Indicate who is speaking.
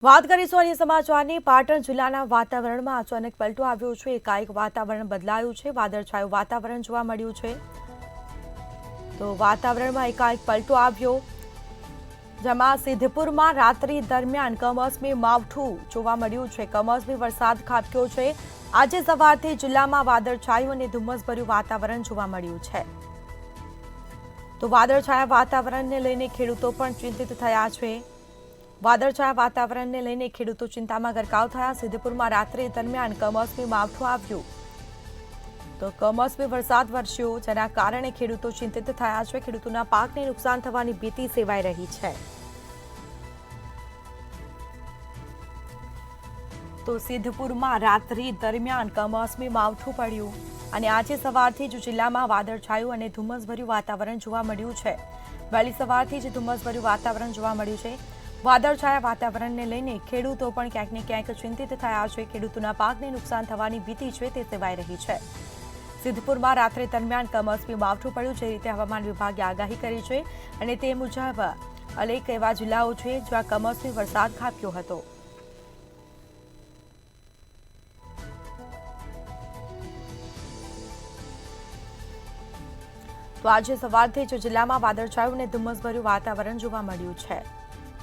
Speaker 1: વાત કરીશું અન્ય સમાચારની। પાટણ જિલ્લાના વાતાવરણમાં અચાનક પલટો આવ્યો છે। એકાએક વાતાવરણ બદલાયું છે। વાદળછાયું વાતાવરણ જોવા મળ્યું છે। તો વાતાવરણમાં એકાએક પલટો આવ્યો, જેમાં સિદ્ધપુરમાં રાત્રિ દરમિયાન કમોસમી માવઠું જોવા મળ્યું છે। કમોસમી વરસાદ ખાબક્યો છે। આજે સવારથી જિલ્લામાં વાદળછાયું અને ધુમ્મસભર્યું વાતાવરણ જોવા મળ્યું છે। તો વાદળછાયા વાતાવરણને લઈને ખેડૂતો પણ ચિંતિત થયા છે। વાદળછાયા વાતાવરણને લઈને ખેડૂતો ચિંતામાં ગરકાવ થયા। સિદ્ધપુરમાં રાત્રિ દરમિયાન કમોસમી માવઠું આવ્યું, તો કમોસમી વરસાદ વરસ્યો, જેના કારણે ખેડૂતો ચિંતિત થયા છે। ખેડૂતોના પાકને નુકસાન થવાની ભીતિ સેવાઈ રહી છે। તો સિદ્ધપુરમાં રાત્રિ દરમિયાન કમોસમી માવઠું પડ્યું અને આજે સવારથી જ જિલ્લામાં વાદળછાયું અને ધુમ્મસભર્યું વાતાવરણ જોવા મળ્યું છે। વહેલી સવારથી જ ધુમ્મસભર્યું વાતાવરણ જોવા મળ્યું છે। વાદળછાયા વાતાવરણને લઈને ખેડૂતો પણ ક્યાંક ને ક્યાંક ચિંતિત થયા છે। ખેડૂતોના પાકને નુકસાન થવાની ભીતિ છે તે સેવાઈ રહી છે। સિદ્ધપુરમાં રાત્રે દરમિયાન કમોસમી માવઠું પડ્યું, જે રીતે હવામાન વિભાગે આગાહી કરી છે અને તે મુજબ અનેક એવા જિલ્લાઓ છે જ્યાં કમોસમી વરસાદ ખાબક્યો હતો। તો આજે સવારથી જ જિલ્લામાં વાદળછાયું અને ધુમ્મસભર્યું વાતાવરણ જોવા મળ્યું છે।